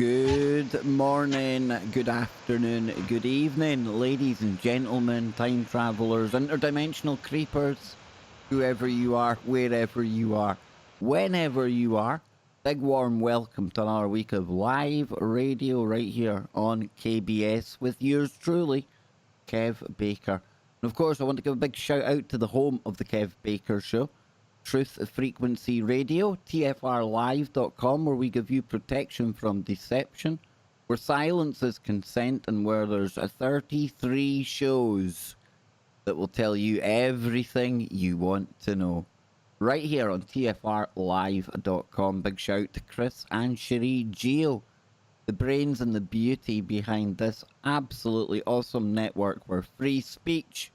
Good morning, good afternoon, good evening, ladies and gentlemen, time travelers, interdimensional creepers, whoever you are, wherever you are, whenever you are. Big warm welcome to another week of live radio right here on KBS with yours truly, Kev Baker. And of course, I want to give a big shout out to the home of the Kev Baker Show, Truth Frequency Radio, TFRlive.com, where we give you protection from deception, where silence is consent, and where there's 33 shows that will tell you everything you want to know. Right here on TFRlive.com. Big shout to Chris and Cherie Geo, the brains and the beauty behind this absolutely awesome network where free speech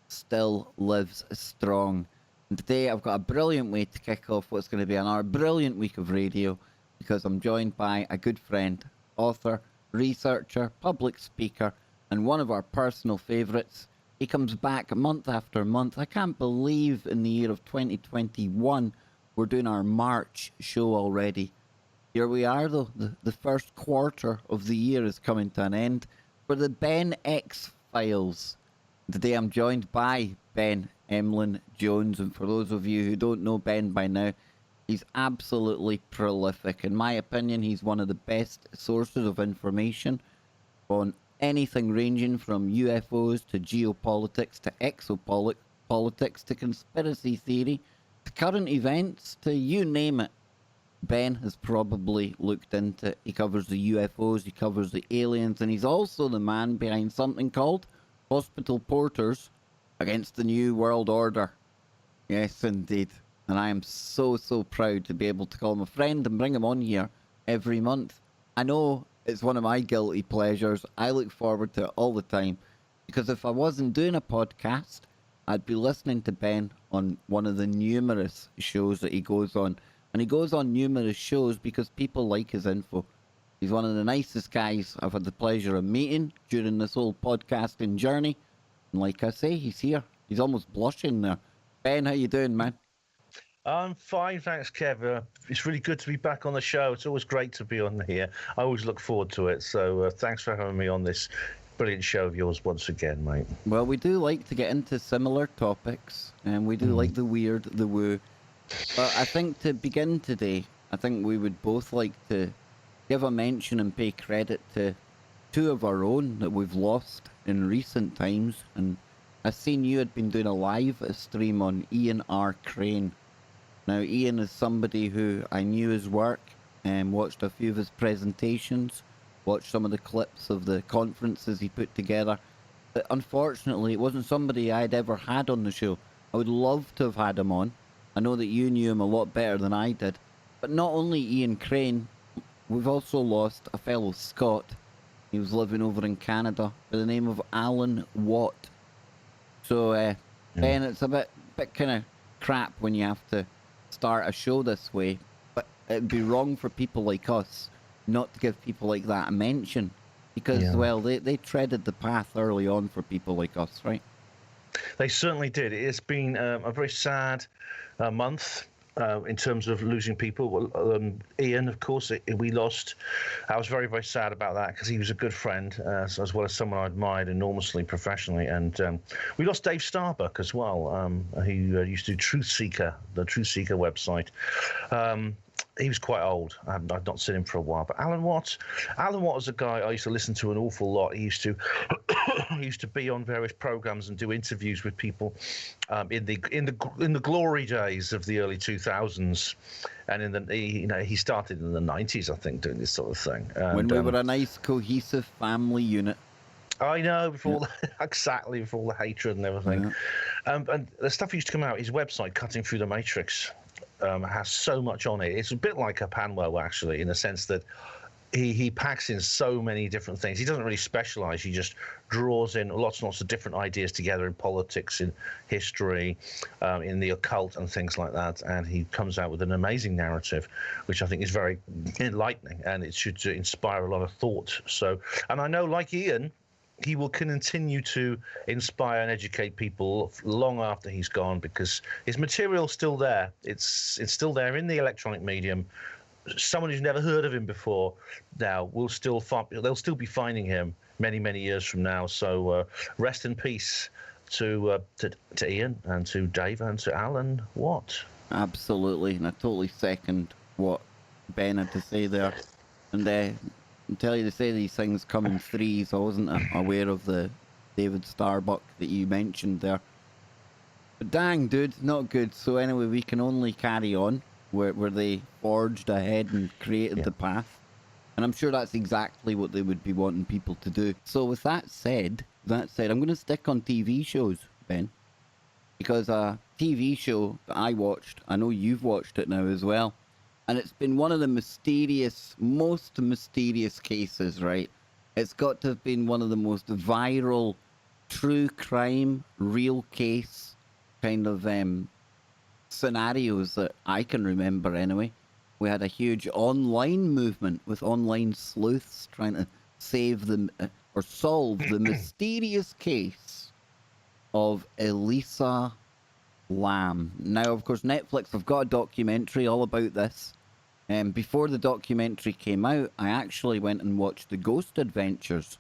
still lives strong. And today I've got a brilliant way to kick off what's going to be another brilliant week of radio, because I'm joined by a good friend, author, researcher, public speaker, and one of our personal favourites. He comes back month after month. I can't believe in the year of 2021 we're doing our March show already. Here we are though, the first quarter of the year is coming to an end for the Ben X Files. Today I'm joined by Ben Emlyn-Jones, and for those of you who don't know Ben by now, he's absolutely prolific. In my opinion, he's one of the best sources of information on anything ranging from UFOs to geopolitics to exopolitics to conspiracy theory to current events to you name it. Ben has probably looked into it. He covers the UFOs, he covers the aliens, and he's also the man behind something called Hospital Porters Against the New World Order. Yes, indeed. And I am so proud to be able to call him a friend and bring him on here every month. I know it's one of my guilty pleasures. I look forward to it all the time, because if I wasn't doing a podcast, I'd be listening to Ben on one of the numerous shows that he goes on. And he goes on numerous shows because people like his info. He's one of the nicest guys I've had the pleasure of meeting during this whole podcasting journey. And like I say, he's here. He's almost blushing there. Ben, how you doing, man? I'm fine, thanks, Kev. It's really good to be back on the show. It's always great to be on here. I always look forward to it. So thanks for having me on this brilliant show of yours once again, mate. Well, we do like to get into similar topics, and we do like the weird, the woo. But I think to begin today, I think we would both like to give a mention and pay credit to two of our own that we've lost in recent times. And I seen you had been doing a live stream on Ian R. Crane. Now, Ian is somebody who I knew his work and watched a few of his presentations, watched some of the clips of the conferences he put together. But unfortunately, it wasn't somebody I'd ever had on the show. I would love to have had him on. I know that you knew him a lot better than I did. But not only Ian Crane, we've also lost a fellow Scot. He was living over in Canada by the name of Alan Watt. So, Ben, it's a bit kind of crap when you have to start a show this way, but it'd be wrong for people like us not to give people like that a mention, because, well, they treaded the path early on for people like us, right? They certainly did. It's been a very sad month in terms of losing people. Ian, of course, we lost. I was very sad about that, because he was a good friend, as well as someone I admired enormously professionally. And we lost Dave Starbuck as well. He used to do Truth Seeker, the Truth Seeker website. He was quite old. I've not seen him for a while. But Alan Watt was a guy I used to listen to an awful lot. He used to he used to be on various programs and do interviews with people in the glory days of the early 2000s, and he started in the 90s, I think, doing this sort of thing. And, when we were a nice cohesive family unit. I know, before all the hatred and everything. Yeah. And the stuff used to come out. His website, Cutting Through the Matrix, has so much on it. It's a bit like a Panwell, actually, in the sense that he packs in so many different things. He doesn't really specialize. He just draws in lots and lots of different ideas together in politics, in history, in the occult and things like that. And he comes out with an amazing narrative, which I think is very enlightening, and it should inspire a lot of thought. So, and I know, like Ian, he will continue to inspire and educate people long after he's gone, because his material's still there. It's still there in the electronic medium. someone who's never heard of him before now will still they'll still be finding him many years from now. So rest in peace to Ian and to Dave and to Alan Watt. Absolutely, and I totally second what Ben had to say there. And until you say these things come in threes, I wasn't aware of the David Starbuck that you mentioned there. But dang, dude, not good. So anyway, we can only carry on where they forged ahead and created the path. And I'm sure that's exactly what they would be wanting people to do. So with that said, I'm going to stick on TV shows, Ben. Because a TV show that I watched, I know you've watched it now as well. And it's been one of the most mysterious cases, right? It's got to have been one of the most viral true crime, real case kind of scenarios that I can remember anyway. We had a huge online movement with online sleuths trying to save them or solve the mysterious case of Elisa Lam. Now, of course, Netflix have got a documentary all about this. Before the documentary came out, I actually went and watched the Ghost Adventures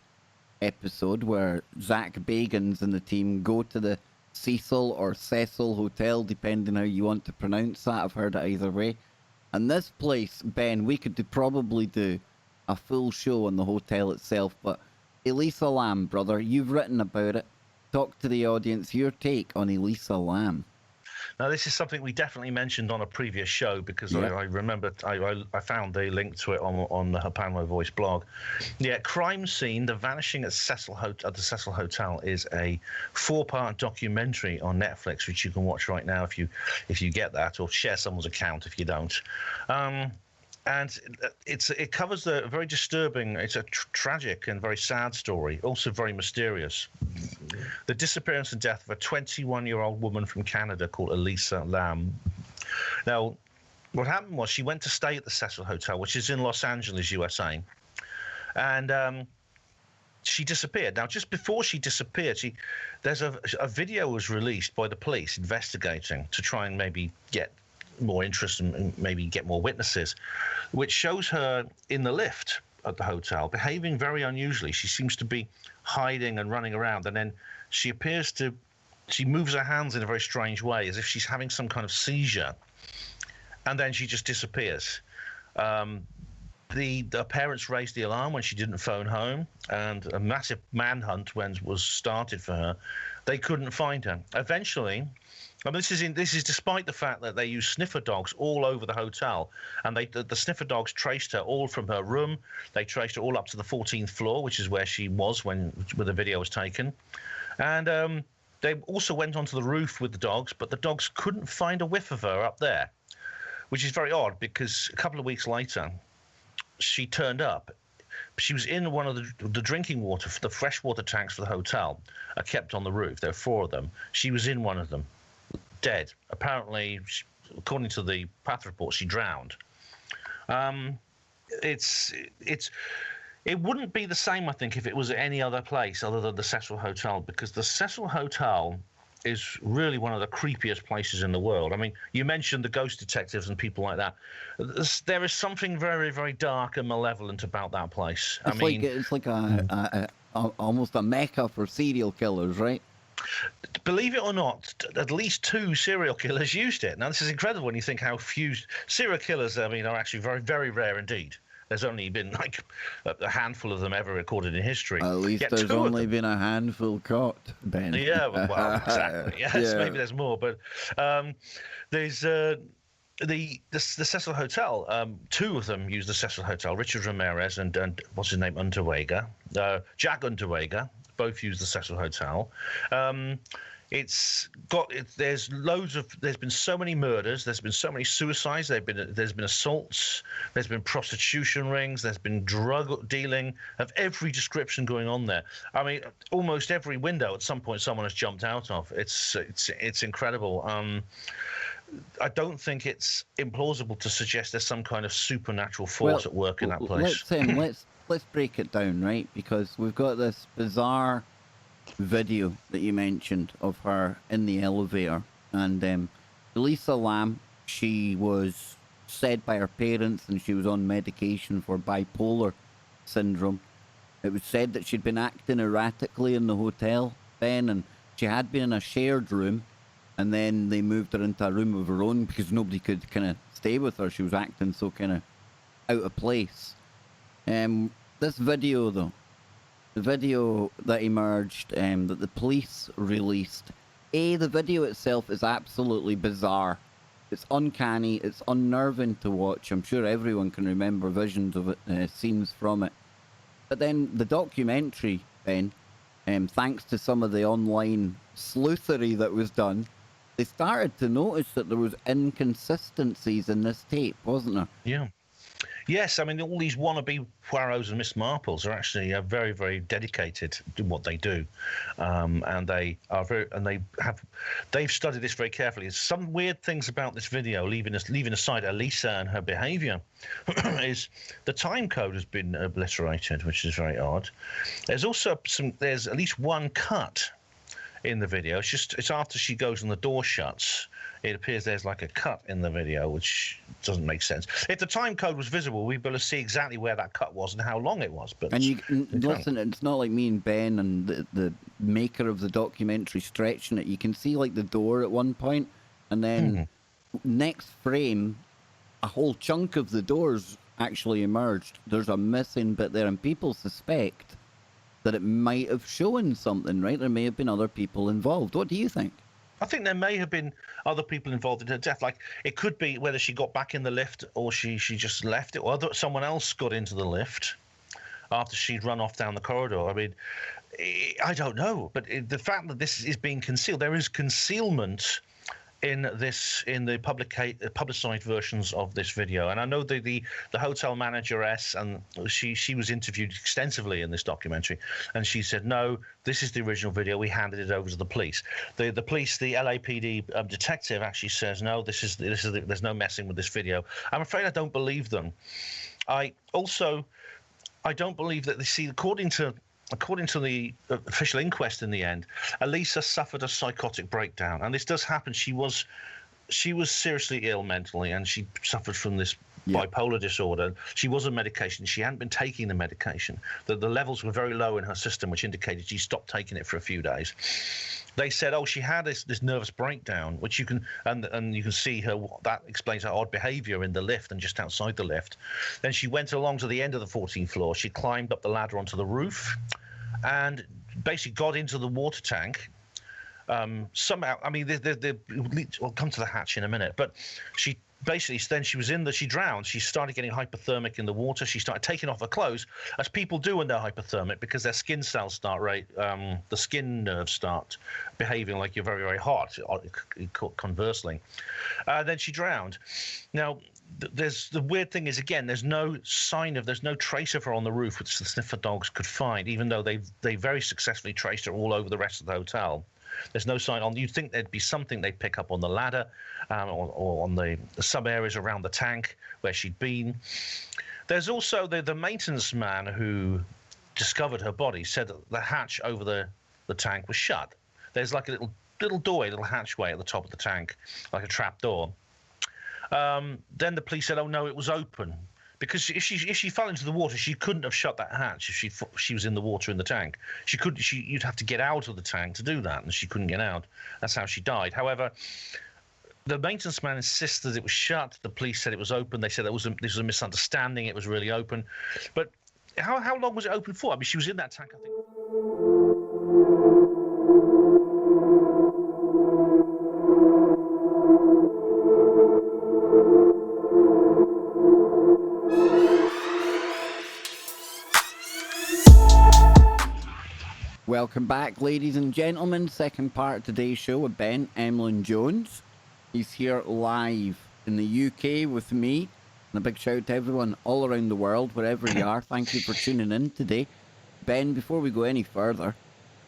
episode where Zach Bagans and the team go to the Cecil or Cecil Hotel, depending how you want to pronounce that. I've heard it either way. And this place, Ben, we could probably do a full show on the hotel itself. But Elisa Lam, brother, you've written about it. Talk to the audience, your take on Elisa Lam. Now, this is something we definitely mentioned on a previous show because I remember I found a link to it on the Hapanlo Voice blog. Yeah, Crime Scene: The Vanishing at the Cecil Hotel is a 4-part documentary on Netflix, which you can watch right now if you get that, or share someone's account if you don't. And it covers a very disturbing, it's a tragic and very sad story, also very mysterious. The disappearance and death of a 21-year-old woman from Canada called Elisa Lam. Now, what happened was she went to stay at the Cecil Hotel, which is in Los Angeles, USA, and she disappeared. Now, just before she disappeared, there's a video was released by the police investigating to try and maybe get more interest and maybe get more witnesses, which shows her in the lift at the hotel behaving very unusually. She seems to be hiding and running around, and then she moves her hands in a very strange way as if she's having some kind of seizure, and then she just disappears. The parents raised the alarm when she didn't phone home, and a massive manhunt was started for her. They couldn't find her. Eventually, and this is despite the fact that they use sniffer dogs all over the hotel, and the sniffer dogs traced her all from her room. They traced her all up to the 14th floor, which is where she was when the video was taken, and they also went onto the roof with the dogs, but the dogs couldn't find a whiff of her up there, which is very odd because a couple of weeks later, she turned up. She was in one of the drinking water, the freshwater tanks for the hotel are kept on the roof. There are 4 of them. She was in one of them, dead. Apparently, according to the path report, she drowned. It wouldn't be the same, I think, if it was at any other place other than the Cecil Hotel, because the Cecil Hotel is really one of the creepiest places in the world. I mean, you mentioned the ghost detectives and people like that. There is something very, very dark and malevolent about that place. It's like almost a mecca for serial killers, right? Believe it or not, at least 2 serial killers used it. Now, this is incredible when you think how few serial killers, are actually very, very rare indeed. There's only been like a handful of them ever recorded in history. At least there's only been a handful caught, Ben. Yeah, well, exactly. Yes, yeah. Maybe there's more, but there's the Cecil Hotel. 2 of them use the Cecil Hotel. Richard Ramirez and what's his name, Unterweger, Jack Unterweger, both use the Cecil Hotel. There's been so many murders, there's been so many suicides, there's been assaults, there's been prostitution rings, there's been drug dealing of every description going on there. I mean, almost every window at some point someone has jumped out of. It's incredible. I don't think it's implausible to suggest there's some kind of supernatural force at work in that place. Let's break it down, right? Because we've got this bizarre video that you mentioned of her in the elevator, and Elisa Lam, she was said by her parents, and she was on medication for bipolar syndrome. It was said that she'd been acting erratically in the hotel, Ben, and she had been in a shared room, and then they moved her into a room of her own because nobody could kind of stay with her. She was acting so kind of out of place. This video, though, the video that emerged, that the police released, the video itself is absolutely bizarre. It's uncanny, it's unnerving to watch. I'm sure everyone can remember visions of it, scenes from it. But then the documentary, Ben, thanks to some of the online sleuthery that was done, they started to notice that there was inconsistencies in this tape, wasn't there? Yeah. Yes, I mean, all these wannabe Poirots and Miss Marples are actually very, very dedicated to what they do, and they've studied this very carefully. There's some weird things about this video, leaving aside Elisa and her behaviour, is the time code has been obliterated, which is very odd. There's also there's at least one cut in the video. It's after she goes and the door shuts. It appears there's like a cut in the video, which doesn't make sense. If the time code was visible, we'd be able to see exactly where that cut was and how long it was. But listen, it's not like me and Ben and the maker of the documentary stretching it. You can see like the door at one point, and then next frame, a whole chunk of the doors actually emerged. There's a missing bit there, and people suspect that it might have shown something, right? There may have been other people involved. What do you think? I think there may have been other people involved in her death. Like, it could be whether she got back in the lift or she just left it, or someone else got into the lift after she'd run off down the corridor. I mean, I don't know. But the fact that this is being concealed, there is concealment in the publicized versions of this video. And I know the hotel manageress, and she was interviewed extensively in this documentary, and she said, no, this is the original video, we handed it over to the police. The police, the LAPD detective actually says, no, there's no messing with this video. I'm afraid I don't believe them. I don't believe that according to the official inquest in the end, Elisa suffered a psychotic breakdown, and this does happen. She was seriously ill mentally, and she suffered from this bipolar disorder. She was on medication. She hadn't been taking the medication. The levels were very low in her system, which indicated she stopped taking it for a few days. They said, oh, she had this nervous breakdown, which you can see her. That explains her odd behaviour in the lift and just outside the lift. Then she went along to the end of the 14th floor. She climbed up the ladder onto the roof, and basically got into the water tank. Somehow, I mean, we'll come to the hatch in a minute, but she basically then she drowned. She started getting hypothermic in the water. She started taking off her clothes, as people do when they're hypothermic, because their skin cells the skin nerves start behaving like you're very, very hot, conversely. Then she drowned. Now, the weird thing is, again, there's no trace of her on the roof, which the sniffer dogs could find, even though they very successfully traced her all over the rest of the hotel. There's no sign on. You'd think there'd be something they'd pick up on the ladder, or on the sub areas around the tank where she'd been. There's also the maintenance man who discovered her body said that the hatch over the tank was shut. There's like a little doorway, a little hatchway at the top of the tank, like a trap door. Then the police said, oh no, it was open. Because if she fell into the water, she couldn't have shut that hatch if she was in the water in the tank. You'd have to get out of the tank to do that, and she couldn't get out. That's how she died. However, the maintenance man insists that it was shut. The police said it was open. They said this was a misunderstanding. It was really open. But how long was it open for? I mean, she was in that tank, I think. Welcome back, ladies and gentlemen. Second part of today's show with Ben, Emlyn-Jones. He's here live in the UK with me. And a big shout out to everyone all around the world, wherever you are. Thank you for tuning in today. Ben, before we go any further,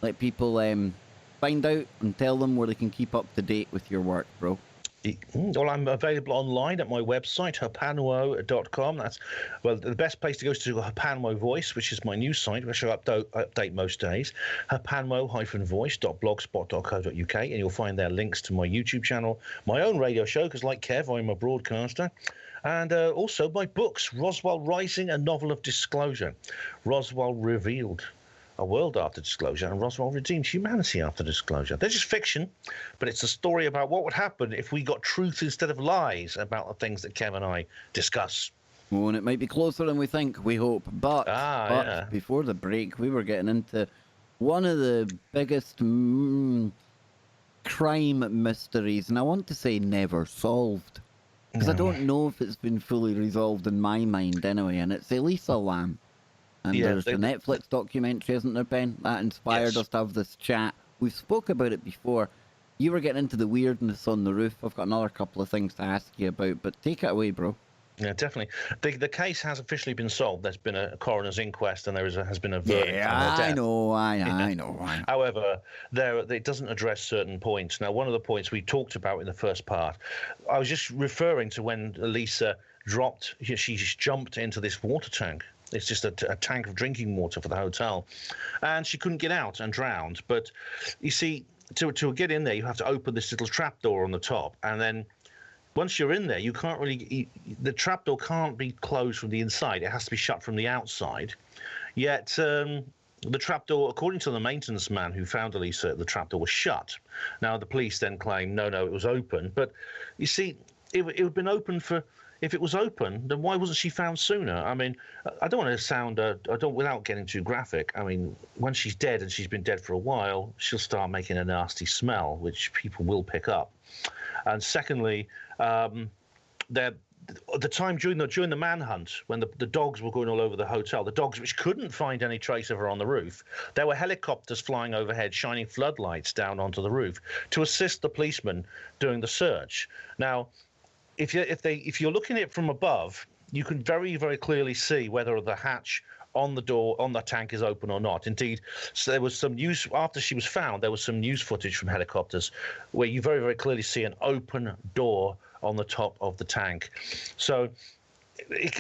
let people find out and tell them where they can keep up to date with your work, bro. Well, I'm available online at my website, hapanwo.com. That's, well, the best place to go is to Hapanwo Voice, which is my news site, which I update most days, hapanwo-voice.blogspot.co.uk, and you'll find there links to my YouTube channel, my own radio show, because like Kev, I'm a broadcaster, And also my books, Roswell Rising, a novel of disclosure. Roswell revealed a world after disclosure, and Roswell redeemed humanity after disclosure. They're just fiction, but it's a story about what would happen if we got truth instead of lies about the things that Kev and I discuss. Oh, and it might be closer than we think, we hope. But Yeah. before the break, we were getting into one of the biggest crime mysteries, and I want to say never solved. Because I don't know if it's been fully resolved in my mind anyway, and it's Elisa Lam. And there's the Netflix documentary, isn't there, Ben? That inspired us to have this chat. We've spoke about it before. You were getting into the weirdness on the roof. I've got another couple of things to ask you about, but take it away, bro. Yeah, definitely. The case has officially been solved. There's been a coroner's inquest, and has been a verdict. Yeah, on her death. I know. However, it doesn't address certain points. Now, one of the points we talked about in the first part, I was just referring to when Elisa she jumped into this water tank. It's just a tank of drinking water for the hotel, and she couldn't get out and drowned. But you see, to get in there, you have to open this little trap door on the top, and then once you're in there, you can't really. The trapdoor can't be closed from the inside. It has to be shut from the outside. Yet the trapdoor, according to the maintenance man who found Elisa, the trapdoor was shut. Now the police then claim no, it was open. But you see, it had been open for. If it was open, then why wasn't she found sooner? I mean, I don't want to sound. Without getting too graphic. I mean, when she's dead and she's been dead for a while, she'll start making a nasty smell, which people will pick up. And secondly, the time during the manhunt, when the dogs were going all over the hotel, the dogs which couldn't find any trace of her on the roof, there were helicopters flying overhead, shining floodlights down onto the roof to assist the policemen doing the search. Now, if you're looking at it from above, you can very, very clearly see whether the hatch on the door on the tank is open or not. Indeed, so there was some news after she was found. There was some news footage from helicopters where you very, very clearly see an open door on the top of the tank. So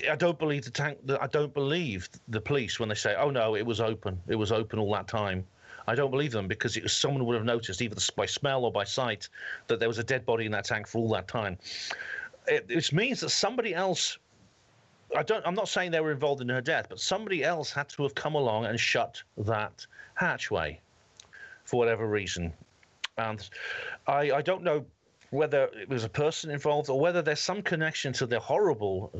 I don't believe the tank. I don't believe the police when they say, "Oh no, it was open. It was open all that time." I don't believe them because someone would have noticed, either by smell or by sight, that there was a dead body in that tank for all that time. It means that somebody else. I'm not saying they were involved in her death, but somebody else had to have come along and shut that hatchway for whatever reason. And I don't know whether it was a person involved or whether there's some connection to the horrible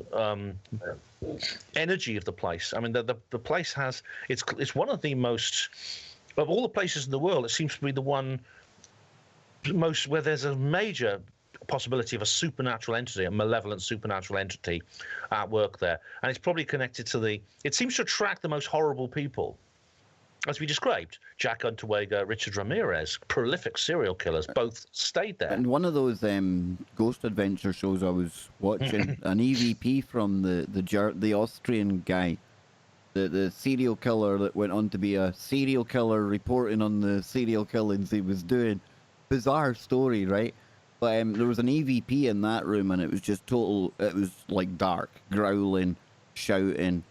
energy of the place. I mean, the place has it's one of the most of all the places in the world. It seems to be the one most where there's a major possibility of a supernatural entity, a malevolent supernatural entity at work there. And it's probably connected to it seems to attract the most horrible people. As we described, Jack Unterweger, Richard Ramirez, prolific serial killers, both stayed there. And one of those ghost adventure shows I was watching, an EVP from the Austrian guy, the serial killer that went on to be a serial killer reporting on the serial killings he was doing. Bizarre story, right? But there was an EVP in that room, and it was just total. It was like dark, growling, shouting.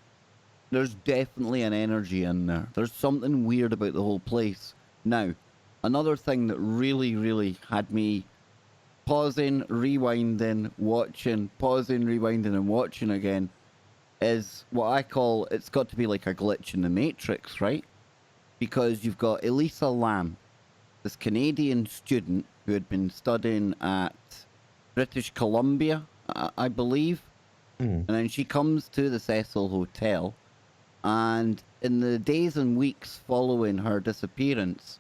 There's definitely an energy in there. There's something weird about the whole place. Now, another thing that really, really had me pausing, rewinding, watching, pausing, rewinding, and watching again is what I call, it's got to be like a glitch in the Matrix, right? Because you've got Elisa Lam, this Canadian student who had been studying at British Columbia, I believe. And then she comes to the Cecil Hotel, and in the days and weeks following her disappearance,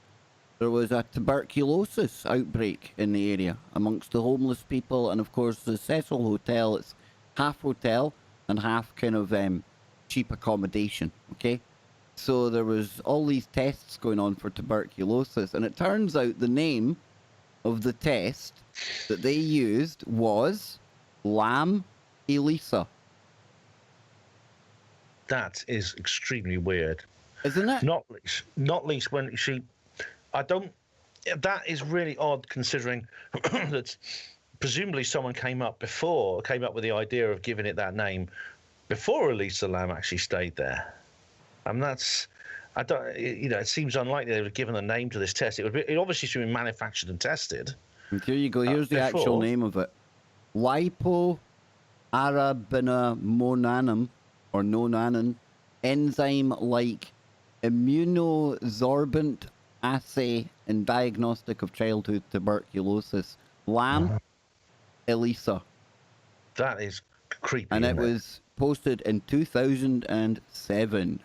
there was a tuberculosis outbreak in the area amongst the homeless people. And of course, the Cecil Hotel, it's half hotel and half kind of cheap accommodation, okay? So there was all these tests going on for tuberculosis, and it turns out the name of the test that they used was Lam Elisa. That is extremely weird, isn't it? Not least when that is really odd considering that presumably someone came up with the idea of giving it that name before Elisa Lam actually stayed there. And it seems unlikely they would have given a name to this test. It obviously should be manufactured and tested. And here you go. Here's the actual name of it. Lipoasphyxiation arabinomonanum, or nonanin, enzyme like immunosorbent assay in diagnostic of childhood tuberculosis. Lam, Elisa. That is creepy, And it isn't it? was posted in 2007.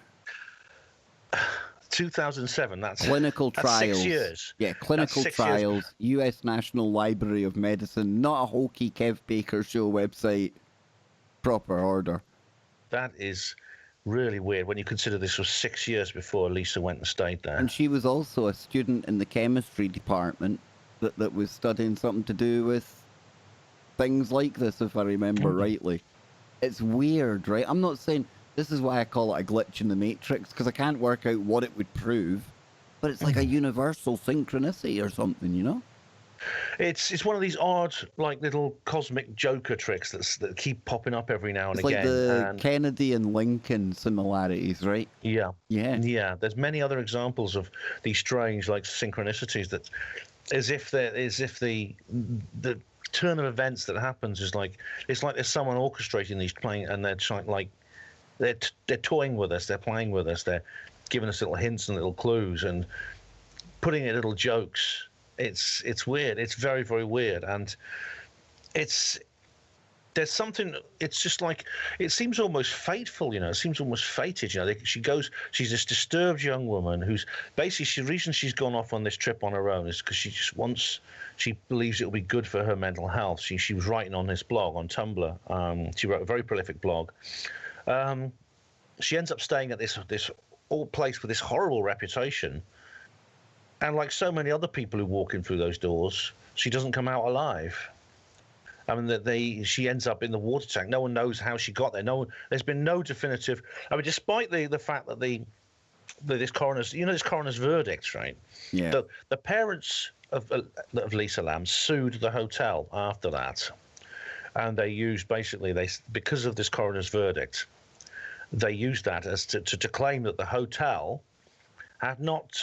2007. Clinical That's trials. 6 years. Yeah, clinical 6 years. trials. U.S. National Library of Medicine, not a hokey Kev Baker Show website. Proper order. That is really weird when you consider this was 6 years before Elisa went and stayed there. And she was also a student in the chemistry department that was studying something to do with things like this, if I remember rightly. It's weird, right? I'm not saying... This is why I call it a glitch in the Matrix, because I can't work out what it would prove. But it's like a universal synchronicity or something, you know? It's one of these odd, like, little cosmic Joker tricks that keep popping up every now and It's like again. the Kennedy and Lincoln similarities, right? Yeah. Yeah. There's many other examples of these strange, like, synchronicities that, as if the turn of events that happens is like, it's like there's someone orchestrating these playing, and they're trying, like, they're toying with us, they're playing with us, they're giving us little hints and little clues and putting in little jokes. It's weird. It's very, very weird, and there's something. It's just like, it seems almost fateful, you know. It seems almost fated, you know. She's this disturbed young woman who's basically, the reason she's gone off on this trip on her own is because she believes it'll be good for her mental health. She was writing on this blog on Tumblr. She wrote a very prolific blog. She ends up staying at this old place with this horrible reputation, and like so many other people who walk in through those doors, she doesn't come out alive. I mean, she ends up in the water tank. No one knows how she got there. There's been no definitive. I mean, despite the fact that this coroner's verdict, right? Yeah. The parents of Lisa Lam sued the hotel after that, and they used because of this coroner's verdict, they used that as to claim that the hotel had not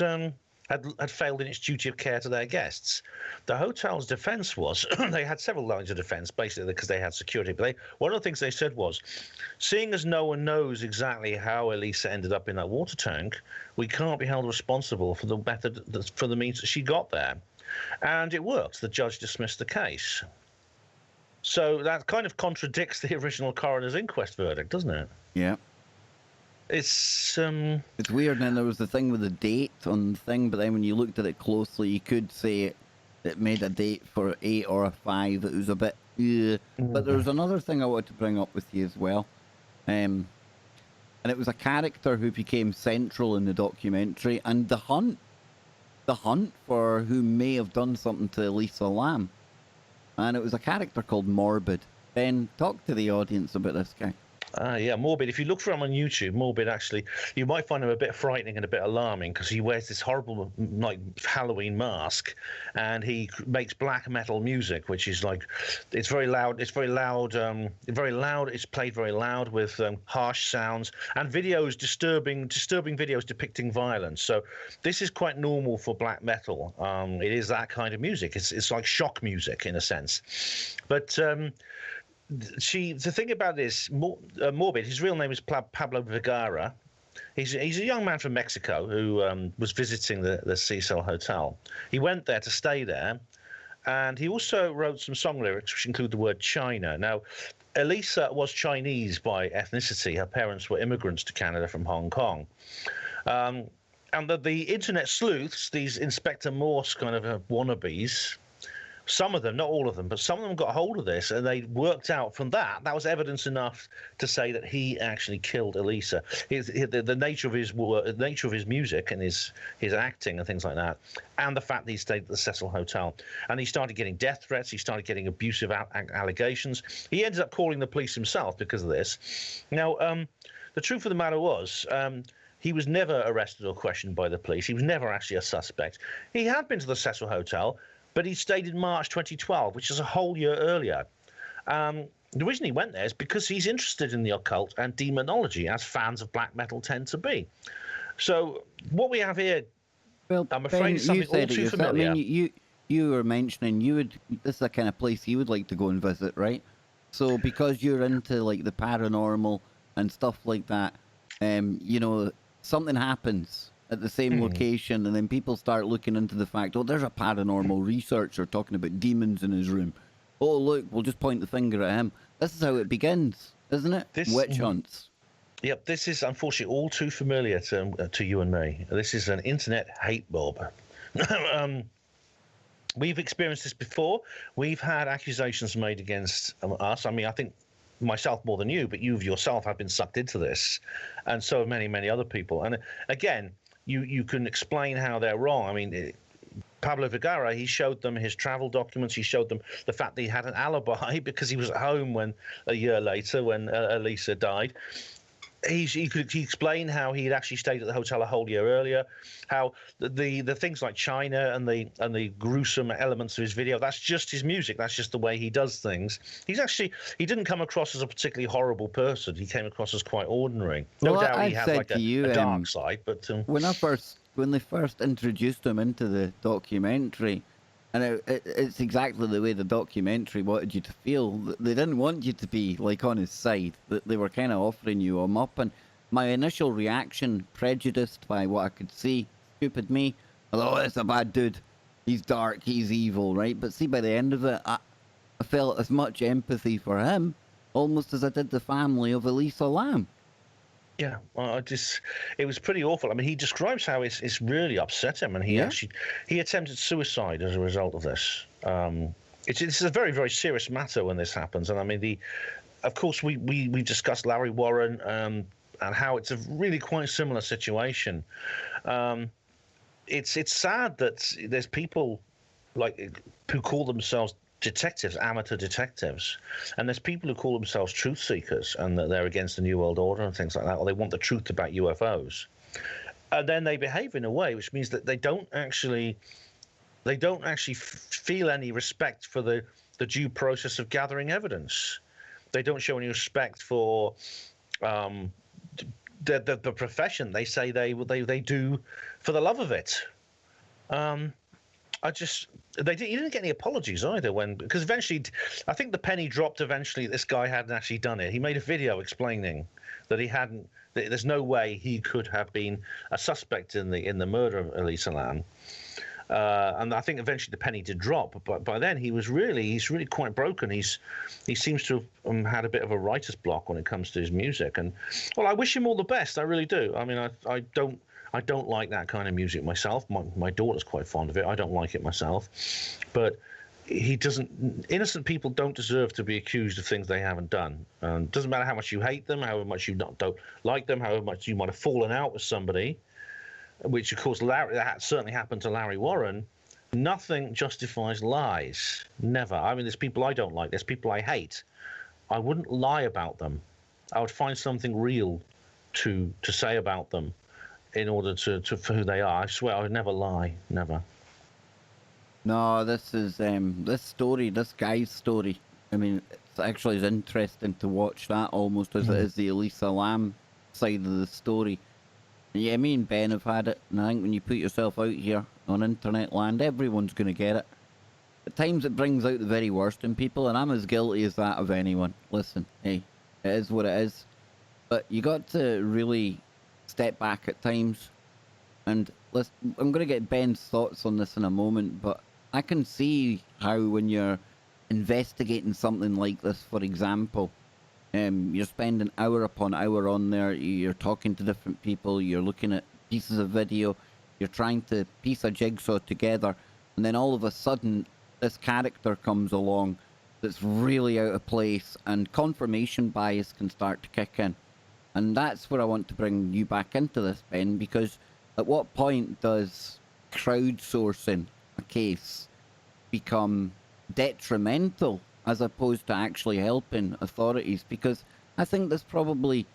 had failed in its duty of care to their guests. The hotel's defence was they had several lines of defence, basically because they had security. But one of the things they said was, seeing as no one knows exactly how Elisa ended up in that water tank, we can't be held responsible for the means that she got there. And it worked. The judge dismissed the case. So that kind of contradicts the original coroner's inquest verdict, doesn't it? Yeah. It's weird. And then there was the thing with the date on the thing, but then when you looked at it closely, you could say it made a date for 8 or a 5. It was a bit. But there was another thing I wanted to bring up with you as well, and it was a character who became central in the documentary, and the hunt for who may have done something to Elisa Lam, and it was a character called Morbid. Ben, talk to the audience about this guy. Yeah, Morbid. If you look for him on YouTube, Morbid, actually, you might find him a bit frightening and a bit alarming because he wears this horrible, like, Halloween mask, and he makes black metal music, which is like, it's very loud. It's very loud. Very loud. It's played very loud with harsh sounds and videos, disturbing videos depicting violence. So this is quite normal for black metal. It is that kind of music. It's like shock music in a sense, but. The thing about this, Morbid, his real name is Pablo Vergara. He's a young man from Mexico who was visiting the Cecil Hotel. He went there to stay there, and he also wrote some song lyrics which include the word China. Now, Elisa was Chinese by ethnicity. Her parents were immigrants to Canada from Hong Kong. And the internet sleuths, these Inspector Morse kind of wannabes, some of them, not all of them, but some of them got hold of this, and they worked out from that was evidence enough to say that he actually killed Elisa. The nature of his work, the nature of his music and his acting and things like that, and the fact that he stayed at the Cecil Hotel. And he started getting death threats. He started getting abusive allegations. He ended up calling the police himself because of this. Now, the truth of the matter was, he was never arrested or questioned by the police. He was never actually a suspect. He had been to the Cecil Hotel, but he stayed in March 2012, which is a whole year earlier. The reason he went there is because he's interested in the occult and demonology, as fans of black metal tend to be. So what we have here, well, I'm afraid, is something all too familiar. I mean, you were mentioning this is the kind of place you would like to go and visit, right? So because you're into like the paranormal and stuff like that, you know, something happens at the same Hmm. location, and then people start looking into the fact, oh, there's a paranormal researcher talking about demons in his room. Oh, look, we'll just point the finger at him. This is how it begins, isn't it? This, Witch hunts. yep, this is unfortunately all too familiar to you and me. This is an internet hate mob. um, we've experienced this before. We've had accusations made against us. I mean, I think myself more than you, but you yourself have been sucked into this, and so have many other people. And again, you can explain how they're wrong. I mean, Pablo Vergara, he showed them his travel documents. He showed them the fact that he had an alibi because he was at home when a year later when Elisa died. He explained how he had actually stayed at the hotel a whole year earlier, how the things like China and the gruesome elements of his video, that's just his music, that's just the way he does things. He didn't come across as a particularly horrible person. He came across as quite ordinary. No Well, doubt he I've had said like to you, a dark side, but when they first introduced him into the documentary, and it's exactly the way the documentary wanted you to feel. They didn't want you to be like on his side. They were kind of offering you him up, and my initial reaction, prejudiced by what I could see, stupid me, oh, it's a bad dude. He's dark. He's evil, right? But see, by the end of it, I felt as much empathy for him, almost as I did the family of Elisa Lam. yeah, well, it was pretty awful. I mean, he describes how it's really upset him, and Yeah. he attempted suicide as a result of this. It's a very serious matter when this happens, and I mean of course we discussed Larry Warren and how it's a really quite similar situation. It's sad that there's people like who call themselves detectives, amateur detectives, and there's people who call themselves truth seekers and that they're against the New World Order and things like that, or they want the truth about UFOs, and then they behave in a way which means that they don't actually feel any respect for the due process of gathering evidence. They don't show any respect for the profession. They say they do for the love of it. He didn't get any apologies either because eventually I think the penny dropped. Eventually this guy hadn't actually done it. He made a video explaining that there's no way he could have been a suspect in the murder of Elisa Lam. And I think eventually the penny did drop, but by then he's really quite broken. He seems to have had a bit of a writer's block when it comes to his music. And well, I wish him all the best. I really do. I mean, I don't like that kind of music myself. My daughter's quite fond of it. I don't like it myself, but he doesn't. Innocent people don't deserve to be accused of things they haven't done. It doesn't matter how much you hate them, how much you don't like them, how much you might have fallen out with somebody, which of course that certainly happened to Larry Warren. Nothing justifies lies. Never. I mean, there's people I don't like. There's people I hate. I wouldn't lie about them. I would find something real to say about them in order for who they are. I swear I would never lie. Never. No, this is this guy's story. I mean, it's actually as interesting to watch that almost as it is the Elisa Lam side of the story. Yeah, me and Ben have had it, and I think when you put yourself out here on internet land, everyone's going to get it. At times it brings out the very worst in people, and I'm as guilty as that of anyone. Listen, hey, it is what it is. But you got to really step back at times. And listen, I'm going to get Ben's thoughts on this in a moment, but I can see how when you're investigating something like this, for example, you're spending hour upon hour on there, you're talking to different people, you're looking at pieces of video, you're trying to piece a jigsaw together, and then all of a sudden this character comes along that's really out of place, and confirmation bias can start to kick in. And that's where I want to bring you back into this, Ben, because at what point does crowdsourcing a case become detrimental as opposed to actually helping authorities? Because I think this probably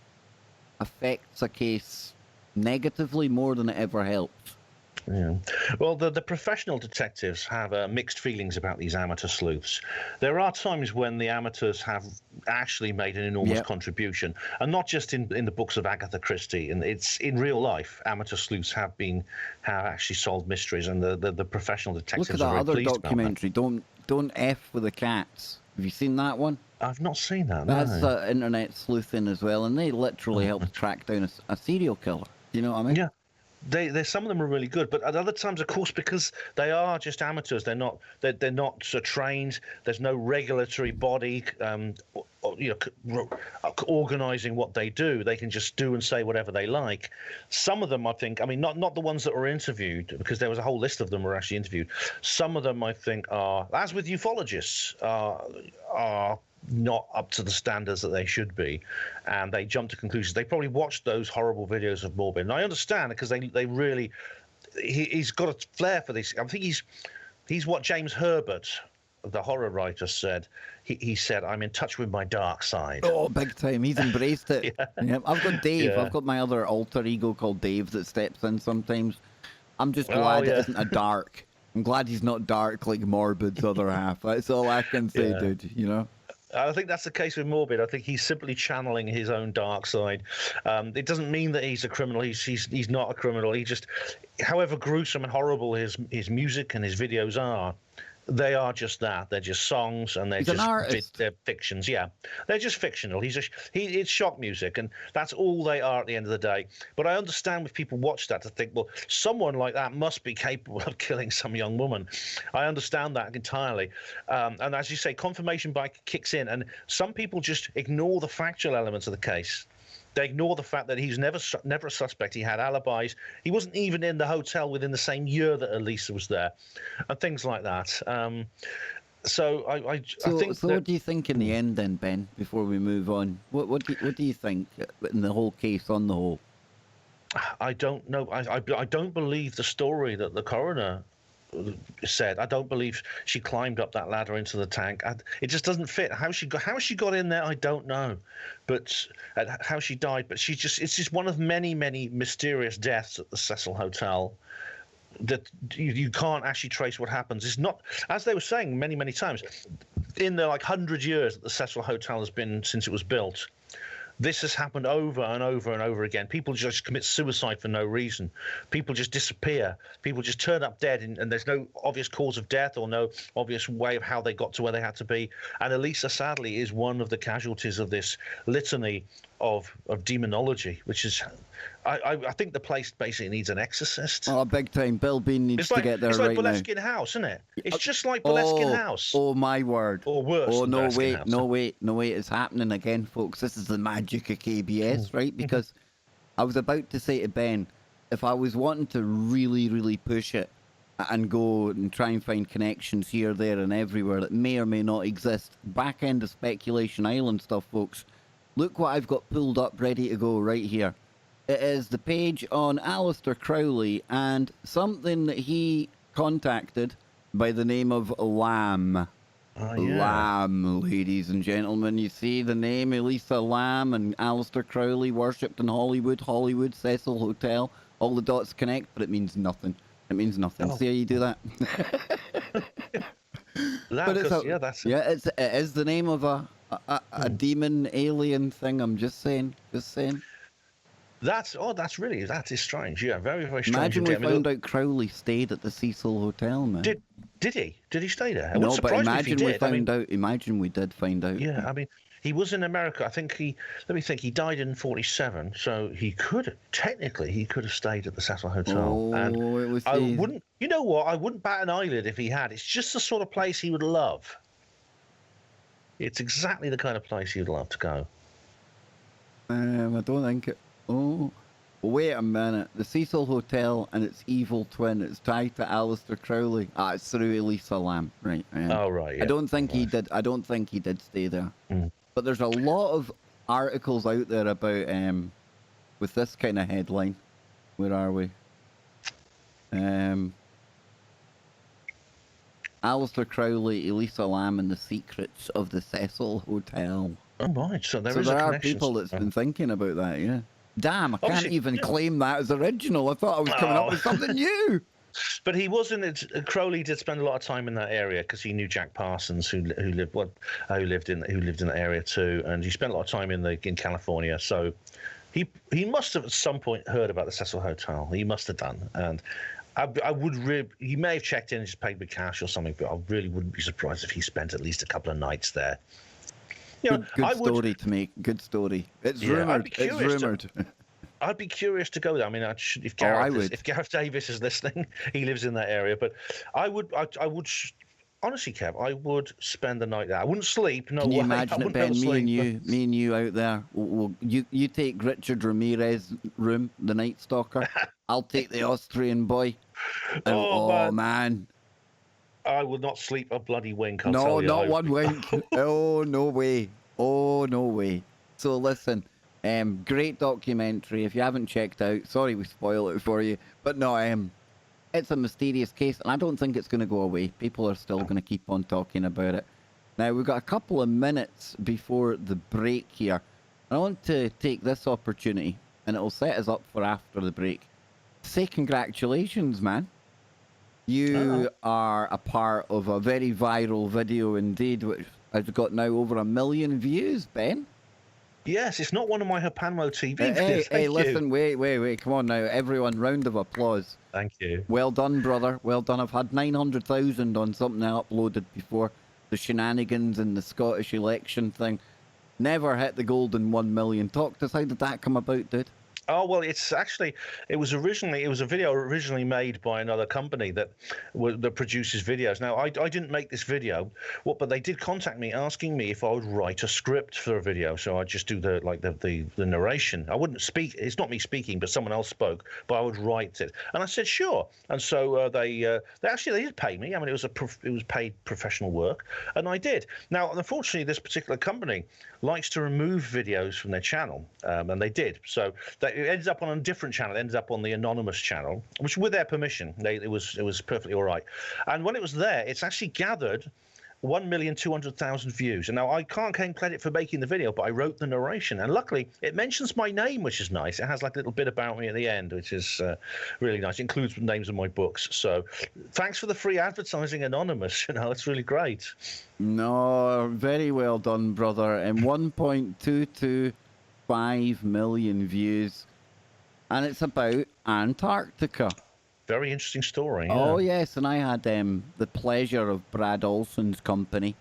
affects a case negatively more than it ever helps. Yeah. Well, the professional detectives have mixed feelings about these amateur sleuths. There are times when the amateurs have actually made an enormous contribution, and not just in the books of Agatha Christie. And it's in real life, amateur sleuths have actually solved mysteries, and the professional detectives Look at that are very other pleased documentary. Don't F with the cats. Have you seen that one? I've not seen that. That's No. internet sleuthing as well, and they literally helped track down a serial killer. Do you know what I mean? Yeah. They some of them are really good, but at other times, of course, because they are just amateurs, they're not so trained. There's no regulatory body, organizing what they do. They can just do and say whatever they like. Some of them, I think, I mean, not the ones that were interviewed, because there was a whole list of them were actually interviewed. Some of them, I think, are, as with ufologists, are not up to the standards that they should be, and they jump to conclusions. They probably watched those horrible videos of Morbid, and I understand because they really, he's got a flair for this. I think he's what James Herbert, the horror writer, said. He said, "I'm in touch with my dark side." Oh, big time. He's embraced it. Yeah. I've got Dave. Yeah. I've got my other alter ego called Dave that steps in sometimes. I'm just glad it isn't a dark. I'm glad he's not dark like Morbid's other half. That's all I can say, Yeah. dude. You know? I think that's the case with Morbid. I think he's simply channeling his own dark side. It doesn't mean that he's a criminal. He's not a criminal. He just, however gruesome and horrible his music and his videos are, they are just that. They're just songs, and He's an artist. they're fictions. Yeah, they're just fictional. It's shock music, and that's all they are at the end of the day. But I understand if people watch that to think, well, someone like that must be capable of killing some young woman. I understand that entirely. And as you say, confirmation bias kicks in, and some people just ignore the factual elements of the case. They ignore the fact that he's never a suspect. He had alibis. He wasn't even in the hotel within the same year that Elisa was there, and things like that. So I think. So what do you think in the end, then, Ben? Before we move on, what do you think in the whole case on the whole? I don't know. I don't believe the story that the coroner said. I don't believe she climbed up that ladder into the tank. It just doesn't fit. How she got in there, I don't know. But how she died. But it's just one of many mysterious deaths at the Cecil Hotel that you can't actually trace what happens. It's not, as they were saying many times, in the 100 years that the Cecil Hotel has been since it was built. This has happened over and over and over again. People just commit suicide for no reason. People just disappear. People just turn up dead, and there's no obvious cause of death or no obvious way of how they got to where they had to be. And Elisa, sadly, is one of the casualties of this litany of demonology, which is, I think the place basically needs an exorcist. Oh, big time. Bill Bean needs to get there right now. It's like Boleskine House, isn't it? It's just like Boleskine House. Oh, my word. Or worse. Oh, than no, Boleskine wait, House. no, wait. It's happening again, folks. This is the magic of KBS, right? Because I was about to say to Ben, if I was wanting to really push it and go and try and find connections here, there, and everywhere that may or may not exist, back end of Speculation Island stuff, folks, look what I've got pulled up ready to go right here. It is the page on Aleister Crowley and something that he contacted by the name of Lam. Oh, yeah. Lam, ladies and gentlemen. You see the name Elisa Lam and Aleister Crowley worshipped in Hollywood, Cecil Hotel. All the dots connect, but it means nothing. It means nothing. Oh. See how you do that? But it is the name of a demon alien thing. I'm just saying. That is strange. Yeah, very strange. Imagine we found out Crowley stayed at the Cecil Hotel, man. Did he? Did he stay there? No, but imagine we found out. Imagine we did find out. Yeah, I mean, he was in America. I think he died in 1947, so he could have stayed at the Cecil Hotel. Oh, and it was. I wouldn't. You know what? I wouldn't bat an eyelid if he had. It's just the sort of place he would love. It's exactly the kind of place he'd love to go. I don't think it. Oh, wait a minute. The Cecil Hotel and its evil twin. It's tied to Aleister Crowley. It's through Elisa Lam, right? Oh, right. Yeah. I don't think he did. I don't think he did stay there. But there's a lot of articles out there about with this kind of headline. Where are we? Aleister Crowley, Elisa Lam, and the secrets of the Cecil Hotel. Oh, right. So there are people that's been thinking about that, yeah. Damn, I can't even claim that as original. I thought I was coming up with something new. But he wasn't. Crowley did spend a lot of time in that area because he knew Jack Parsons, who lived in that area too, and he spent a lot of time in California. So he must have at some point heard about the Cecil Hotel. He must have done, and he may have checked in and just paid with cash or something. But I really wouldn't be surprised if he spent at least a couple of nights there. You know, Good I would. story to make. Good story. It's Yeah, I'd be rumored. It's curious to. rumored. I'd be curious to go there. I mean, if Oh, I Gareth is, would. if Gareth Davis is listening, he lives in that area. But I would, I would, honestly, Kev, I would spend the night there. I wouldn't sleep. No Can you way. I imagine it, wouldn't be able Ben? to sleep. Me and you out there. You take Richard Ramirez's room, the Night Stalker. I'll take the Austrian boy. And, Oh oh man, man, I would not sleep a bloody wink. I'll no, tell you. not one wink. Oh no way. Oh no way. So listen, great documentary. If you haven't checked out, sorry we spoil it for you, but no, it's a mysterious case, and I don't think it's going to go away. People are still going to keep on talking about it. Now, we've got a couple of minutes before the break here. I want to take this opportunity, and it'll set us up for after the break, to say congratulations, man. You are a part of a very viral video indeed, which has got now over 1 million views, Ben. Yes, it's not one of my Hapanmo TV videos. Hey, Thank you. listen, wait. Come on now. Everyone, round of applause. Thank you. Well done, brother. Well done. I've had 900,000 on something I uploaded before. The shenanigans and the Scottish election thing. Never hit the golden 1 million. Talk to us. How did that come about, dude? Oh well, it was a video originally made by another company that produces videos. Now I didn't make this video, but they did contact me asking me if I would write a script for a video. So I'd just do the narration. I wouldn't speak. It's not me speaking, but someone else spoke. But I would write it, and I said sure. And so they did pay me. I mean, it was paid professional work, and I did. Now unfortunately, this particular company likes to remove videos from their channel, and they did. So it ended up on a different channel. It ended up on the anonymous channel, which, with their permission, it was perfectly all right. And when it was there, it's actually gathered 1,200,000 views. And now I can't claim credit for making the video, but I wrote the narration, and luckily it mentions my name, which is nice. It has like a little bit about me at the end, which is really nice. It includes names of my books. So thanks for the free advertising, Anonymous. You know, it's really great. No, very well done, brother. And 1.225 million views. And it's about Antarctica. Very interesting story. Yeah. Oh, yes. And I had the pleasure of Brad Olson's company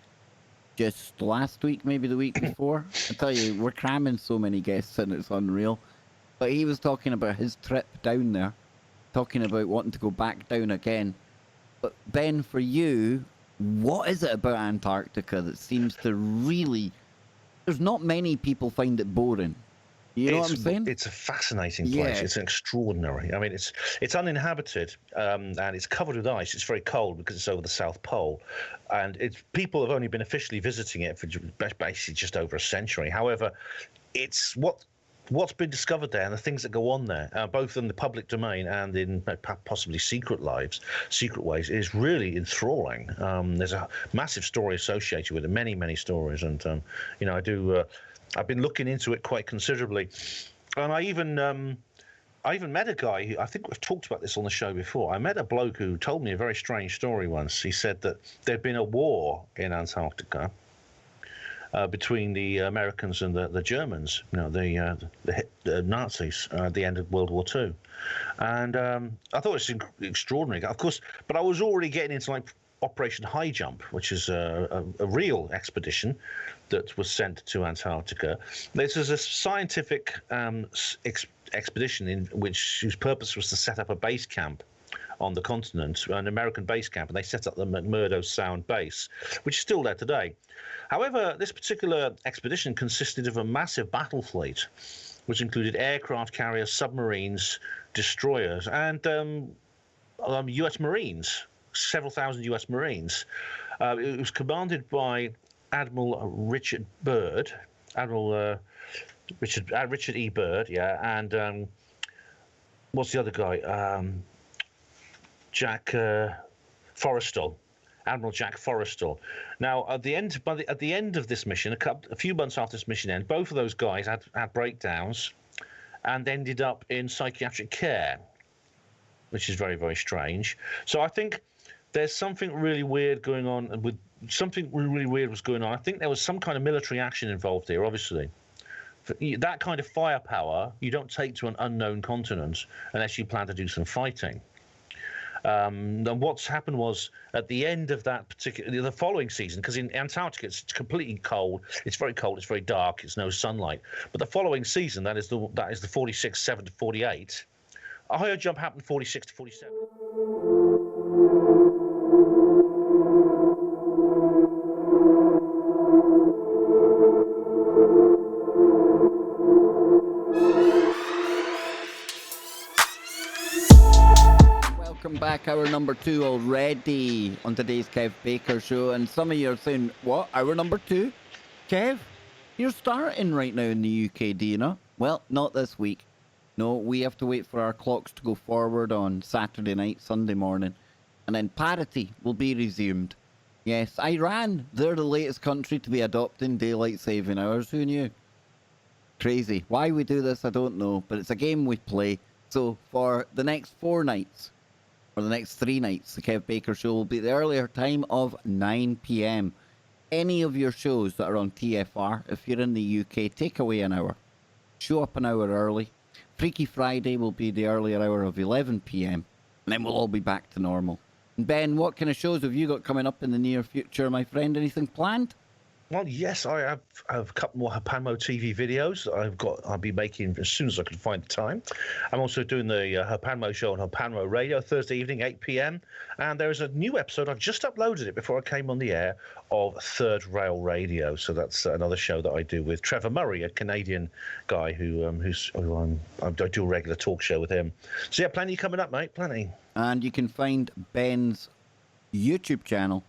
just last week, maybe the week before. I tell you, we're cramming so many guests and it's unreal. But he was talking about his trip down there, talking about wanting to go back down again. But Ben, for you, what is it about Antarctica that seems to really... There's not many people find it boring. You know what I'm saying? It's a fascinating place. Yeah. It's extraordinary. I mean, it's uninhabited, and it's covered with ice. It's very cold because it's over the South Pole, and people have only been officially visiting it for basically just over a century. However, it's what's been discovered there and the things that go on there, both in the public domain and in possibly secret ways, is really enthralling. There's a massive story associated with it, many stories, and you know, I've been looking into it quite considerably, and I even met a guy who, I think we've talked about this on the show before. I met a bloke who told me a very strange story once. He said that there'd been a war in Antarctica between the Americans and the Germans, you know, the Nazis at the end of World War II. And I thought it was extraordinary, of course, but I was already getting into like Operation High Jump, which is a real expedition that was sent to Antarctica. This is a scientific expedition whose purpose was to set up a base camp on the continent, an American base camp, and they set up the McMurdo Sound base, which is still there today. However, this particular expedition consisted of a massive battle fleet, which included aircraft carriers, submarines, destroyers, and U.S. Marines, several thousand U.S. Marines. It was commanded by Admiral Richard E. Byrd, yeah, and what's the other guy? Jack Forrestal, Admiral Jack Forrestal. Now, at the end of this mission, a few months after this mission ended, both of those guys had breakdowns and ended up in psychiatric care, which is very, very strange. So I think there's something really weird going on. Something really weird was going on. I think there was some kind of military action involved here, obviously. That kind of firepower you don't take to an unknown continent unless you plan to do some fighting. And what's happened was at the end of that the following season, because in Antarctica it's completely cold, it's very cold, it's very dark, it's no sunlight. But the following season, that is the 46-7 to 48, a higher jump happened 46 to 47. Welcome back, hour number 2 already on today's Kev Baker Show. And some of you are saying, what, hour number 2? Kev, you're starting right now in the UK, do you know? Well, not this week. No, we have to wait for our clocks to go forward on Saturday night, Sunday morning. And then parity will be resumed. Yes, Iran, they're the latest country to be adopting daylight saving hours. Who knew? Crazy. Why we do this, I don't know. But it's a game we play. So for the next 4 nights, or the next 3 nights, the Kev Baker Show will be the earlier time of 9 p.m. Any of your shows that are on TFR, if you're in the UK, take away an hour. Show up an hour early. Freaky Friday will be the earlier hour of 11 p.m. And then we'll all be back to normal. And Ben, what kind of shows have you got coming up in the near future, my friend? Anything planned? Well, yes, I have a couple more Hapanmo TV videos that I'll be making as soon as I can find the time. I'm also doing the Hapanmo show on Hapanmo Radio Thursday evening, 8 p.m. And there is a new episode, I've just uploaded it before I came on the air, of Third Rail Radio. So that's another show that I do with Trevor Murray, a Canadian guy I do a regular talk show with him. So yeah, plenty coming up, mate, plenty. And you can find Ben's YouTube channel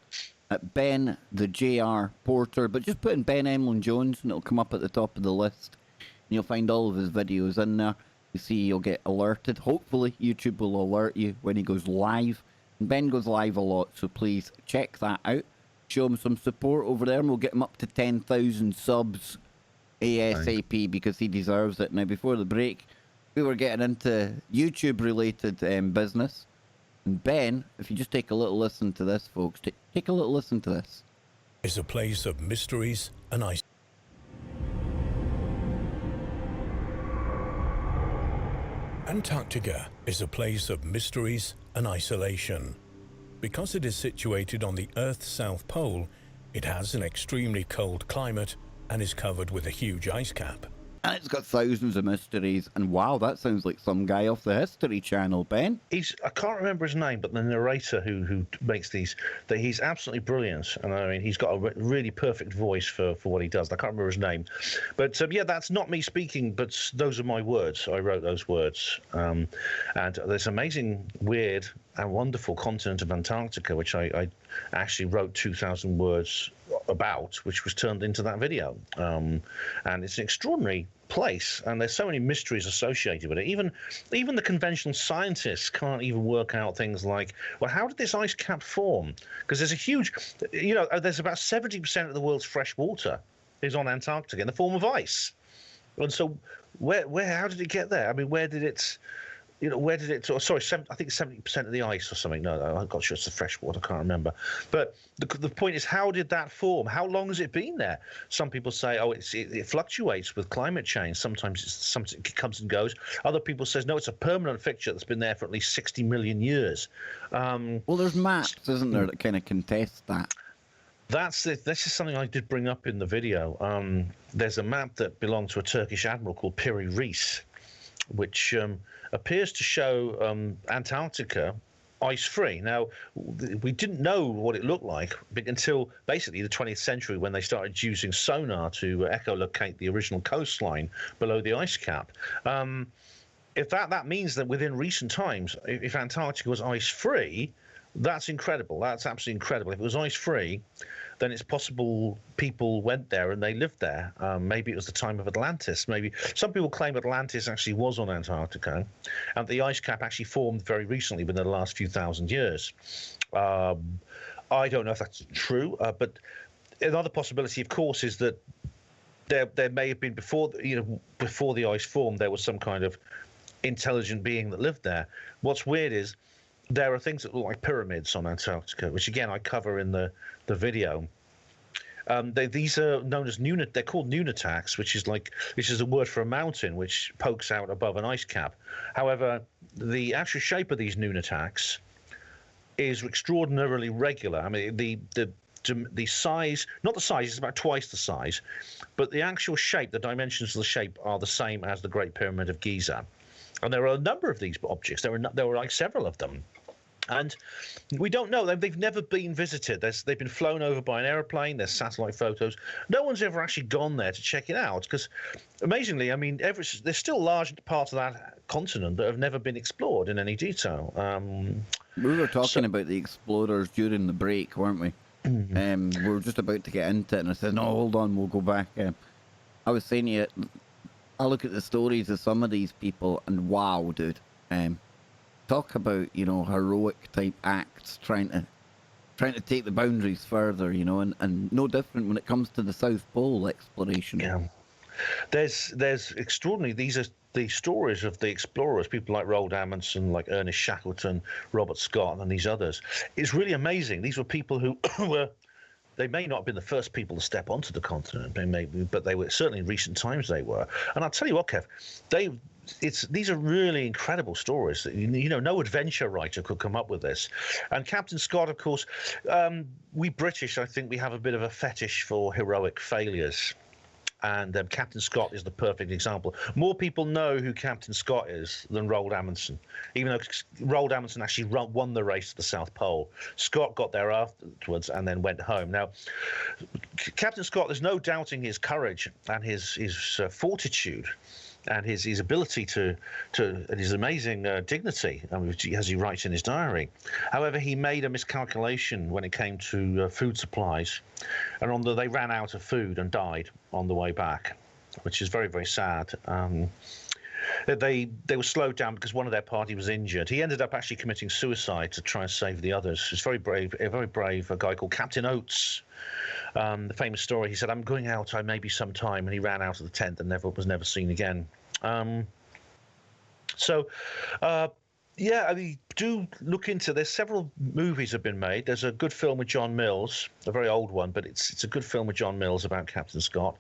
at Ben the JR Porter, but just put in Ben Emlyn-Jones and it'll come up at the top of the list. And you'll find all of his videos in there. You see, you'll get alerted. Hopefully, YouTube will alert you when he goes live. And Ben goes live a lot, so please check that out. Show him some support over there, and we'll get him up to 10,000 subs ASAP because he deserves it. Now, before the break, we were getting into YouTube-related business. And Ben, if you just take a little listen to this, folks, take a little listen to this. Is a place of mysteries and ice. Antarctica is a place of mysteries and isolation. Because it is situated on the Earth's South Pole, it has an extremely cold climate and is covered with a huge ice cap. And it's got thousands of mysteries. And wow, that sounds like some guy off the History Channel, Ben. I can't remember his name, but the narrator who makes these, he's absolutely brilliant. And I mean, he's got a really perfect voice for what he does. I can't remember his name. But yeah, that's not me speaking, but those are my words. I wrote those words. And there's amazing, weird, and wonderful continent of Antarctica, which I actually wrote 2,000 words about, which was turned into that video. And it's an extraordinary place, and there's so many mysteries associated with it. Even the conventional scientists can't even work out things like, well, how did this ice cap form? Because there's a huge, there's about 70% of the world's fresh water is on Antarctica in the form of ice. And so how did it get there? I mean, where did it, sorry, I think 70% of the ice or something. No, I'm not sure it's the fresh water. I can't remember. But the point is, how did that form? How long has it been there? Some people say, it fluctuates with climate change. Sometimes it comes and goes. Other people say, no, it's a permanent fixture that's been there for at least 60 million years. Well, there's maps, isn't there, that kind of contest that? This is something I did bring up in the video. There's a map that belonged to a Turkish admiral called Piri Reis, which appears to show Antarctica ice-free. Now, we didn't know what it looked like until basically the 20th century, when they started using sonar to echolocate the original coastline below the ice cap. If that means that within recent times, if Antarctica was ice-free, that's incredible. That's absolutely incredible. If it was ice-free, then it's possible people went there and they lived there. Maybe it was the time of Atlantis. Maybe some people claim Atlantis actually was on Antarctica, and the ice cap actually formed very recently, within the last few thousand years. I don't know if that's true, but another possibility, of course, is that there may have been before the ice formed, there was some kind of intelligent being that lived there. What's weird is there are things that look like pyramids on Antarctica, which again I cover in the video. These are known as they're called nunataks, which is a word for a mountain which pokes out above an ice cap. However, the actual shape of these nunataks is extraordinarily regular. I mean, the size, not the size, it's about twice the size, but the actual shape, the dimensions of the shape are the same as the Great Pyramid of Giza. And there are a number of these objects. There were like several of them. And we don't know. They've never been visited. They've been flown over by an aeroplane. There's satellite photos. No one's ever actually gone there to check it out because, amazingly, I mean, there's still large parts of that continent that have never been explored in any detail. We were talking about the explorers during the break, weren't we? We were just about to get into it, and I said, no, hold on, we'll go back. I was saying to you, I look at the stories of some of these people, and wow, dude. Talk about, heroic type acts trying to take the boundaries further, and no different when it comes to the South Pole exploration. Yeah. There's extraordinary. These are the stories of the explorers, people like Roald Amundsen, like Ernest Shackleton, Robert Scott, and these others. It's really amazing. These were people who they may not have been the first people to step onto the continent, but they were certainly in recent times they were. And I'll tell you what, Kev, these are really incredible stories that no adventure writer could come up with this. And Captain Scott, of course, we British, I think we have a bit of a fetish for heroic failures. And Captain Scott is the perfect example. More people know who Captain Scott is than Roald Amundsen, even though Roald Amundsen actually won the race to the South Pole. Scott got there afterwards and then went home. Now, Captain Scott, there's no doubting his courage and his fortitude and his ability and his amazing dignity, as he writes in his diary. However, he made a miscalculation when it came to food supplies, and they ran out of food and died on the way back, which is very, very sad. They were slowed down because one of their party was injured. He ended up actually committing suicide to try and save the others. It's very brave, a guy called Captain Oates. The famous story, he said, I'm going out, I may be some time, and he ran out of the tent and was never seen again. Yeah, I mean, do look into. There's several movies have been made. There's a good film with John Mills, a very old one, but it's a good film with John Mills about Captain Scott.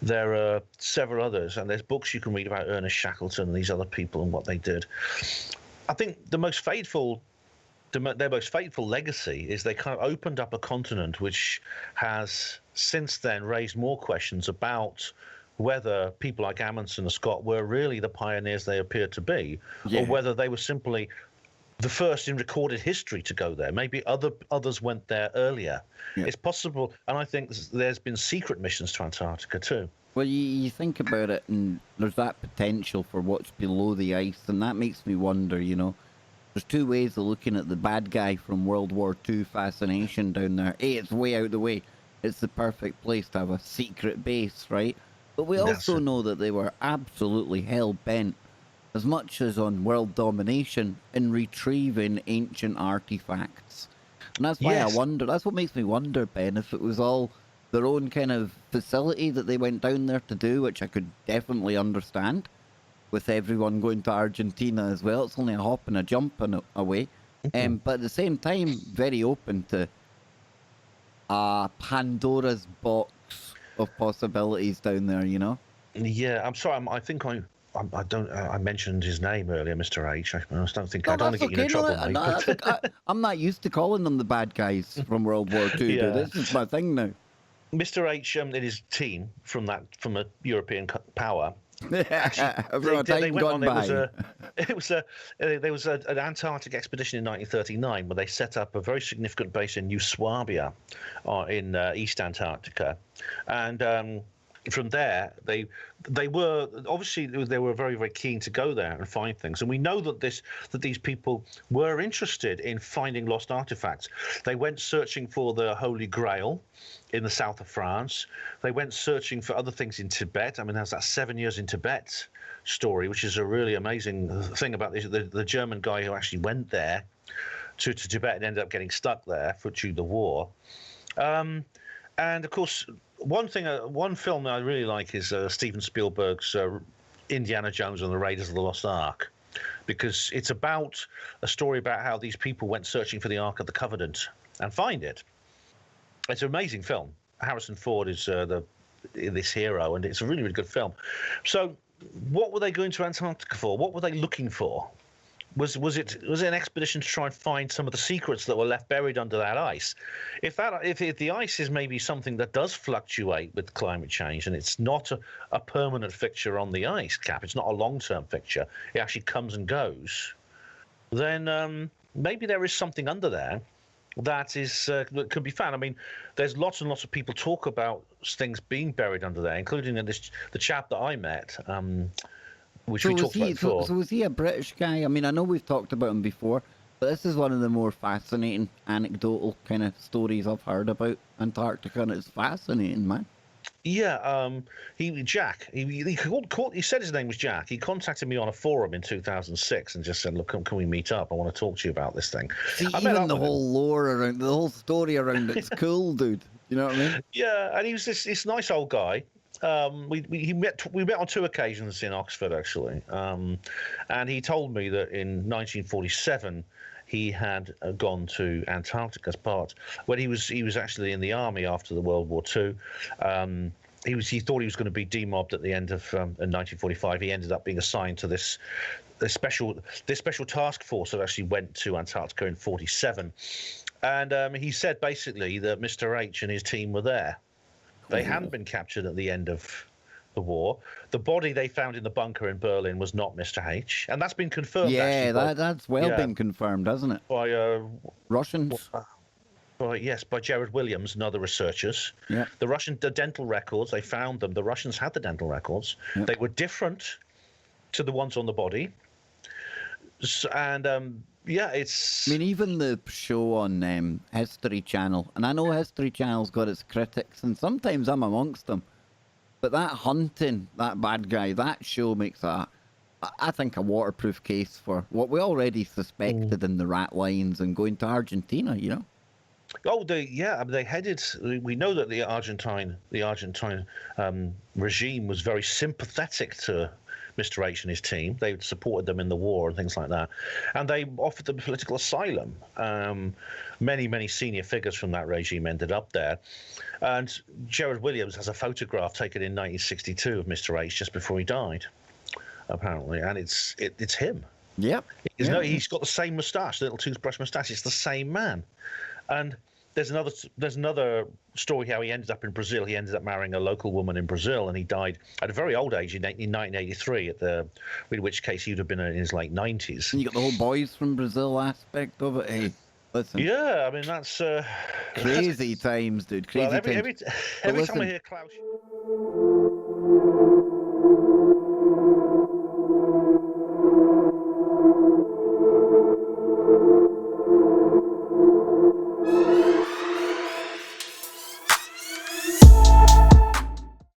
There are several others, and there's books you can read about Ernest Shackleton and these other people and what they did. I think their most fateful legacy is they kind of opened up a continent which has since then raised more questions about whether people like Amundsen and Scott were really the pioneers they appeared to be, or whether they were simply the first in recorded history to go there. Maybe others went there earlier. Yeah. It's possible, and I think there's been secret missions to Antarctica too. Well, you think about it, and there's that potential for what's below the ice, and that makes me wonder, There's two ways of looking at the bad guy from World War II fascination down there. A, it's way out of the way. It's the perfect place to have a secret base, right? But we also know that they were absolutely hell-bent, as much as on world domination, in retrieving ancient artifacts. And that's why I wonder, that's what makes me wonder, Ben, if it was all their own kind of facility that they went down there to do, which I could definitely understand, with everyone going to Argentina as well. It's only a hop and a jump and away. But at the same time, very open to Pandora's box of possibilities down there, Yeah, I'm sorry. I think I mentioned his name earlier, Mr. H. I don't think I don't want to get you in trouble, mate. I'm not used to calling them the bad guys from World War II. Yeah. This is my thing now. Mr. H and his team from a European power. Actually, they went on. There was an Antarctic expedition in 1939 where they set up a very significant base in New Swabia, in East Antarctica, and from there they were very, very keen to go there and find things. And we know that these people were interested in finding lost artifacts. They went searching for the Holy Grail in the south of France. They went searching for other things in Tibet. I mean, there's that 7 years in Tibet story, which is a really amazing thing about the German guy who actually went there to Tibet and ended up getting stuck there through the war. And of course, one film that I really like is Steven Spielberg's Indiana Jones and the Raiders of the Lost Ark, because it's about a story about how these people went searching for the Ark of the Covenant and find it. It's an amazing film. Harrison Ford is this hero, and it's a really, really good film. So what were they going to Antarctica for? What were they looking for? Was it an expedition to try and find some of the secrets that were left buried under that ice? If the ice is maybe something that does fluctuate with climate change, and it's not a permanent fixture on the ice cap, it's not a long-term fixture, it actually comes and goes, then maybe there is something under there that that could be found. I mean, there's lots and lots of people talk about things being buried under there, including the chap that I met. Which we talked about before. So was he a British guy? I mean, I know we've talked about him before, but this is one of the more fascinating anecdotal kind of stories I've heard about Antarctica, and it's fascinating, man. Yeah, Jack. He said his name was Jack. He contacted me on a forum in 2006 and just said, "Look, can we meet up? I want to talk to you about this thing." See, even the whole lore around, the whole story around it's cool, dude. You know what I mean? Yeah, and he was this nice old guy. We met on 2 occasions in Oxford, actually, and he told me that in 1947 he had gone to Antarctica as part when he was actually in the army after the World War II. He thought he was going to be demobbed at the end of in 1945. He ended up being assigned to this special task force that actually went to Antarctica in 47, and he said basically that Mr. H and his team were there. They hadn't been captured at the end of the war. The body they found in the bunker in Berlin was not Mr. H, and that's been confirmed. Yeah, that's been confirmed, hasn't it? By Russians. By Jared Williams and other researchers. Yeah. The dental records, they found them. The Russians had the dental records. Yep. They were different to the ones on the body. And it's. I mean, even the show on History Channel, and I know History Channel's got its critics, and sometimes I'm amongst them. But that hunting, that bad guy, that show makes I think, a waterproof case for what we already suspected in the rat lines and going to Argentina, you know? Oh, they headed. We know that the Argentine regime was very sympathetic to Mr. H and his team. They supported them in the war and things like that, and they offered them political asylum. Many senior figures from that regime ended up there, and Jared Williams has a photograph taken in 1962 of Mr. H just before he died, apparently, and it's him. Yep. He's got the same moustache, the little toothbrush moustache. It's the same man. And there's another story how he ended up in Brazil. He ended up marrying a local woman in Brazil, and he died at a very old age in 1983. In which case he would have been in his late 90s. And you got the whole boys from Brazil aspect of it. Hey, listen. Yeah, I mean that's crazy times, dude. Crazy times. Every time I hear Klaus.